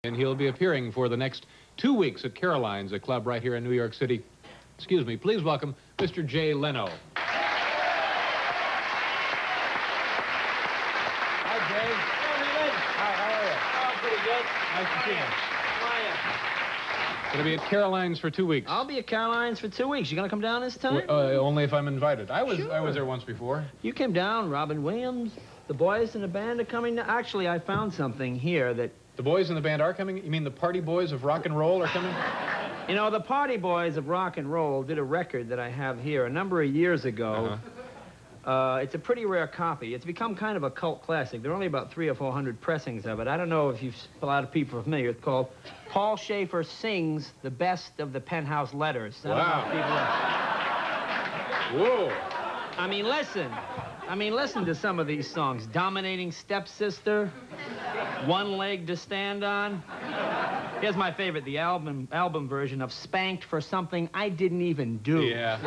And he'll be appearing for the next 2 weeks at Caroline's, a club right here in New York City. Excuse me, please welcome Mr. Jay Leno. Hi, Jay. Hi, how are you? Oh, pretty good. Nice to see you. How are you? Going to be at Caroline's for 2 weeks. I'll be at Caroline's for 2 weeks. You gonna come down this time? Only if I'm invited. I was Sure. there once before. You came down, Robin Williams. The boys in the band are coming down. Actually, I found something here that... The boys in the band are coming? You mean the party boys of rock and roll are coming? You know, the Party Boys of Rock and Roll did a record that I have here a number of years ago. It's a pretty rare copy. It's become kind of a cult classic. There are only about 300 or 400 pressings of it. I don't know if a lot of people are familiar. It's called Paul Schaefer Sings the Best of the Penthouse Letters. Wow. Whoa. I mean, listen to some of these songs. Dominating Stepsister, One Leg to Stand On. Here's my favorite, the album version of Spanked for Something I Didn't Even Do. Yeah.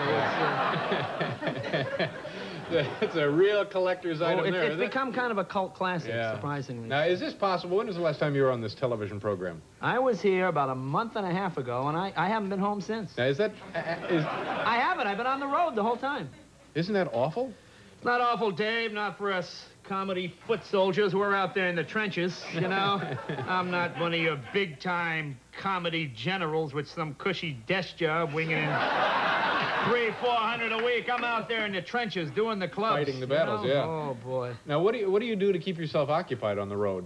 It's a real collector's item there. It's become kind of a cult classic, Yeah. surprisingly. Now, is this possible? When was the last time you were on this television program? I was here about a month and a half ago, and I haven't been home since. Now, is that... I haven't. I've been on the road the whole time. Isn't that awful? It's not awful, Dave, not for us comedy foot soldiers. We're out there in the trenches, you know? I'm not one of your big-time comedy generals with some cushy desk job winging in 300-400 a week. I'm out there in the trenches doing the clubs. Fighting the battles, you know? yeah. Oh, boy. Now, what do you do to keep yourself occupied on the road?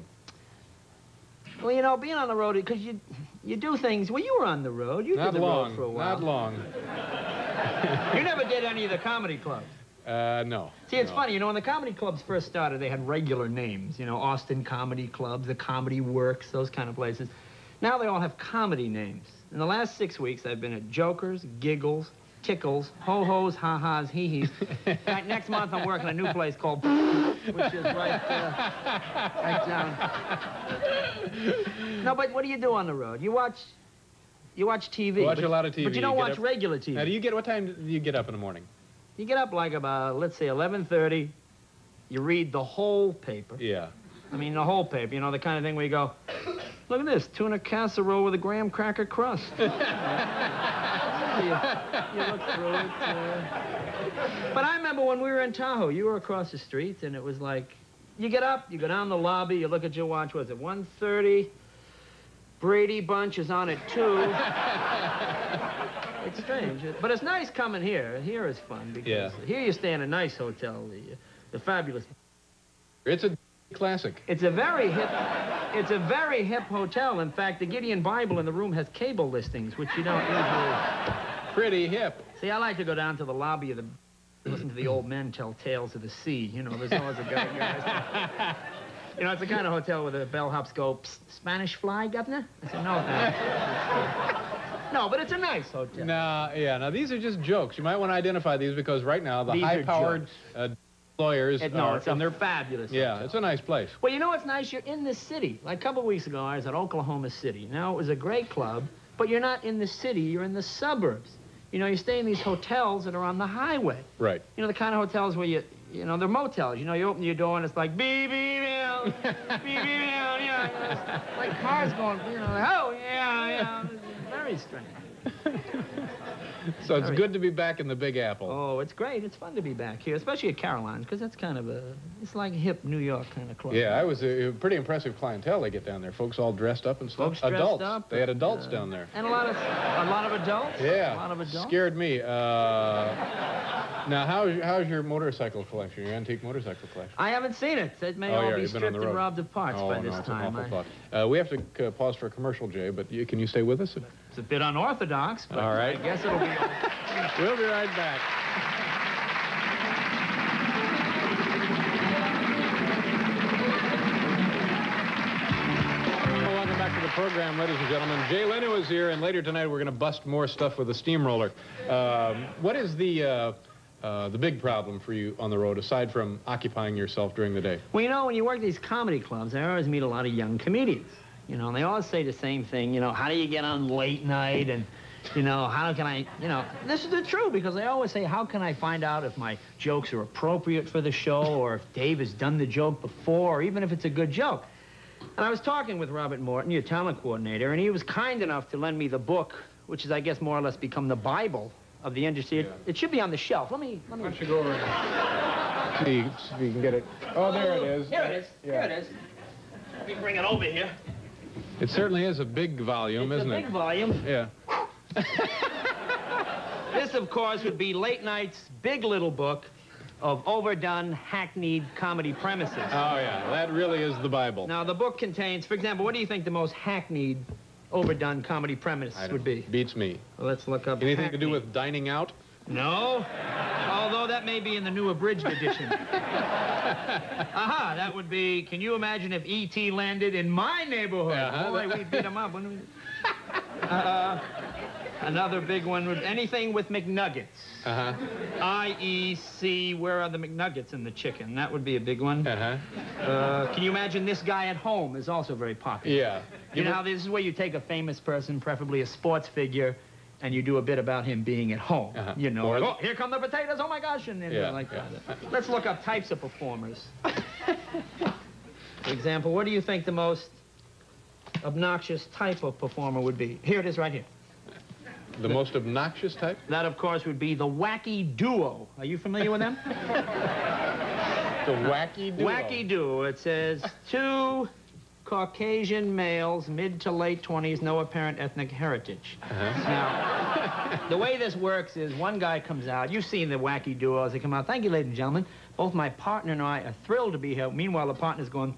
Well, you know, being on the road, because you do things... Well, you were on the road. You did the road for a while. Not long. You never did any of the comedy clubs. No. See, it's funny, you know, when the comedy clubs first started, they had regular names, you know, Austin Comedy Clubs, the Comedy Works, those kind of places. Now they all have comedy names. In the last 6 weeks, I've been at Jokers, Giggles, Tickles, Ho-Hos, Ha-Has, Hee-Hees. Next month, I'm working a new place called which is right down. No, but what do you do on the road? You watch TV. Watch a lot of TV. But you don't watch regular TV. Now, what time do you get up in the morning? You get up like about, let's say, 11:30. You read the whole paper. Yeah. I mean, the whole paper. You know, the kind of thing where you go, look at this, tuna casserole with a graham cracker crust. you look through it. But I remember when we were in Tahoe, you were across the street, and it was like, you get up, you go down the lobby, you look at your watch, was it 1:30? Brady Bunch is on at 2. It's strange, but it's nice coming here. Here is fun because here you stay in a nice hotel, the fabulous. It's a classic. It's a very hip hotel. In fact, the Gideon Bible in the room has cable listings, which you don't usually. Pretty hip. See, I like to go down to the lobby of the, listen to the old men tell tales of the sea. You know, there's always a guy. You know, it's the kind of hotel where the bellhops go, Spanish fly, governor? I said, no, thanks. No, but it's a nice hotel. Now these are just jokes. You might want to identify these because right now the high-powered lawyers it's fabulous hotel. It's a nice place. Well, you know what's nice? You're in the city. Like a couple of weeks ago, I was at Oklahoma City. Now, it was a great club, but you're not in the city. You're in the suburbs. You know, you stay in these hotels that are on the highway. Right. You know, the kind of hotels where you know, they're motels. You know, you open your door and it's like, beep, beep, beep, beep, beep, you know, it's like cars going, you know, like, oh, yeah. It's very strange. So it's good to be back in the Big Apple. Oh, it's great. It's fun to be back here, especially at Caroline's, because that's kind of it's like a hip New York kind of club. Yeah, it was a pretty impressive clientele they get down there. Folks all dressed up and stuff. Folks dressed adults. Up. They had adults down there. And a lot of adults? Yeah. A lot of adults? Scared me. Now, how's your motorcycle collection, your antique motorcycle collection? I haven't seen it. It may all be stripped and robbed of parts by this time. It's an awful thought. We have to pause for a commercial, Jay, but can you stay with us? It's a bit unorthodox, but all right. I guess it'll be... We'll be right back. Welcome back to the program, ladies and gentlemen. Jay Leno is here, and later tonight we're going to bust more stuff with a steamroller. What is the big problem for you on the road, aside from occupying yourself during the day? Well, you know, when you work these comedy clubs, I always meet a lot of young comedians. You know, and they always say the same thing, you know, how do you get on late night, and, you know, how can I, you know, this is the truth, because they always say, how can I find out if my jokes are appropriate for the show, or if Dave has done the joke before, or even if it's a good joke. And I was talking with Robert Morton, your talent coordinator, and he was kind enough to lend me the book, which has, I guess, more or less become the Bible of the industry. Yeah. It should be on the shelf. Let me... Why don't you go over and see if you can get it. Oh, there it is. Here it is. Yeah. Here it is. Let me bring it over here. It certainly is a big volume, isn't it? It's a big volume. Yeah. This, of course, would be Late Night's big little book of overdone, hackneyed comedy premises. Oh, yeah. That really is the Bible. Now, the book contains, for example, what do you think the most hackneyed, overdone comedy premise would be? Beats me. Well, let's look up Anything to hackneyed. do with dining out? No. Although that may be in the new abridged edition. Aha, that would be, can you imagine if E.T. landed in my neighborhood? Boy, we'd beat him up, wouldn't we? Another big one would, anything with McNuggets. Uh-huh. I.E.C., where are the McNuggets in the chicken? That would be a big one. Uh-huh. Can you imagine this guy at home is also very popular. Yeah. You know how this is where you take a famous person, preferably a sports figure, and you do a bit about him being at home. Uh-huh. You know, Or- oh, here come the potatoes, oh my gosh, and Yeah, like yeah. that. Let's look up types of performers. For example, what do you think the most obnoxious type of performer would be? Here it is right here. The most obnoxious type? That, of course, would be the wacky duo. Are you familiar with them? The wacky duo. Wacky duo. It says, two Caucasian males, mid to late 20s, no apparent ethnic heritage. Now, the way this works is one guy comes out. You've seen the wacky duos. They come out. Thank you, ladies and gentlemen. Both my partner and I are thrilled to be here. Meanwhile, the partner's going...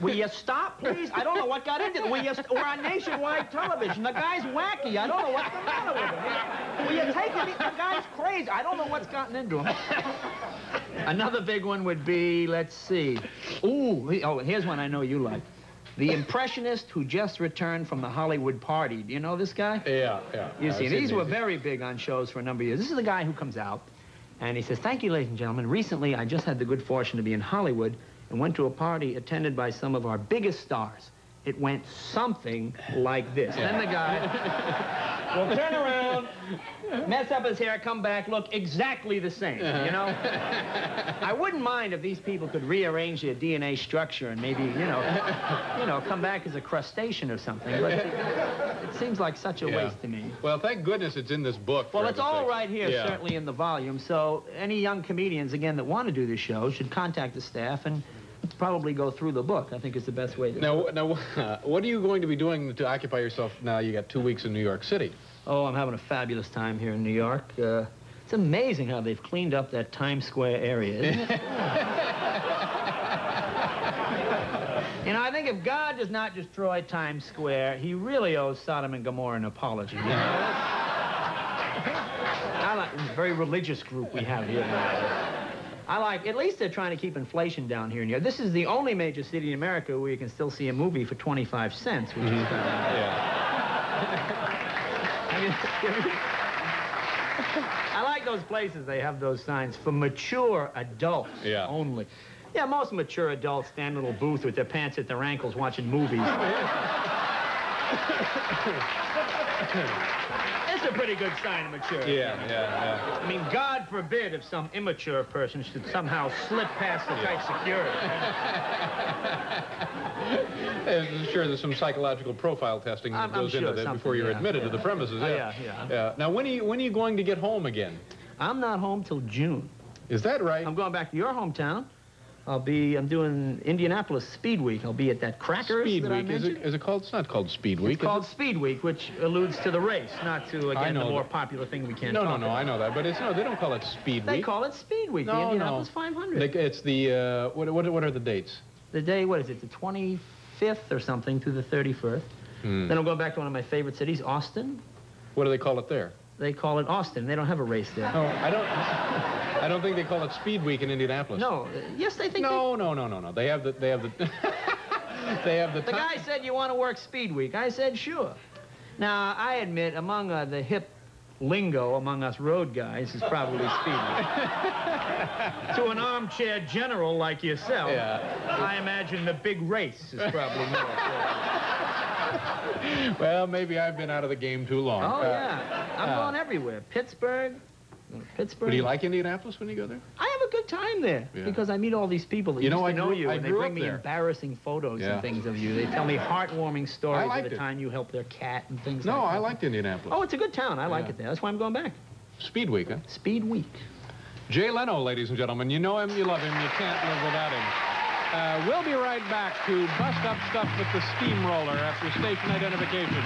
Will you stop, please? I don't know what got into it. We're on nationwide television. The guy's wacky. I don't know what's the matter with him. Will you take it? The guy's crazy. I don't know what's gotten into him. Another big one would be, let's see. Ooh, oh, here's one I know you like. The impressionist who just returned from the Hollywood party. Do you know this guy? Yeah, yeah. You see, I've these seen were very big on shows for a number of years. This is the guy who comes out, and he says, thank you, ladies and gentlemen. Recently, I just had the good fortune to be in Hollywood and went to a party attended by some of our biggest stars. It went something like this. Yeah. Then the guy will turn around, mess up his hair, come back, look exactly the same, you know? I wouldn't mind if these people could rearrange their DNA structure and maybe, you know, come back as a crustacean or something. But it seems like such a waste to me. Well, thank goodness it's in this book. Well, for it's heaven's all sakes. right here, Yeah. certainly in the volume. So any young comedians, again, that want to do this show should contact the staff and probably go through the book. I think it's the best way to do it. Now, what are you going to be doing to occupy yourself now you got 2 weeks in New York City? Oh, I'm having a fabulous time here in New York. It's amazing how they've cleaned up that Times Square area, isn't it? You know, I think if God does not destroy Times Square, he really owes Sodom and Gomorrah an apology. You know? I like this very religious group we have here now. I like, at least they're trying to keep inflation down here in New York. This is the only major city in America where you can still see a movie for 25 cents, which is kind of... I like those places. They have those signs for mature adults only. Yeah, most mature adults stand in a little booth with their pants at their ankles watching movies. It's a pretty good sign of maturity. Yeah. I mean, God forbid if some immature person should somehow slip past the tight security. I'm sure there's some psychological profile testing that I'm goes sure into that something, before you're yeah. admitted to the premises. Yeah. Now, when are you going to get home again? I'm not home till June. Is that right? I'm going back to your hometown. I'm doing Indianapolis Speed Week. I'll be at that Crackers Speed that I Week. mentioned. Is it called? It's not called Speed Week. It's called Speed Week, which alludes to the race, not to, again, the know more that. popular thing we can't No, talk I know that, but it's they don't call it Speed They Week. call it Speed Week, the No, Indianapolis 500. It's the what are the dates? The day, what is it, the 25th or something through the 31st. Then I'm going back to one of my favorite cities, Austin. What do they call it there? They call it Austin. They don't have a race there. No, I don't think they call it Speed Week in Indianapolis. No, yes, they think No. They have the they have the The guy said, you want to work Speed Week? I said, sure. Now, I admit, among the hip lingo among us road guys is probably Speed Week. To an armchair general like yourself, I imagine the big race is probably more. Well, maybe I've been out of the game too long. Oh, yeah. I'm going everywhere. Pittsburgh. But do you like Indianapolis when you go there? I have a good good time there Yeah. because I meet all these people that You used know, to know you, I and they grew bring up me there. embarrassing photos Yeah. and things of you. They tell me heartwarming stories liked of the it. time you helped their cat and things No, like that. I liked Indianapolis. Oh, it's a good town. I like Yeah. it there. That's why I'm going back. Speed Week, huh? Speed Week. Jay Leno, ladies and gentlemen. You know him, you love him, you can't live without him. We'll be right back to bust up stuff with the steamroller after station identification.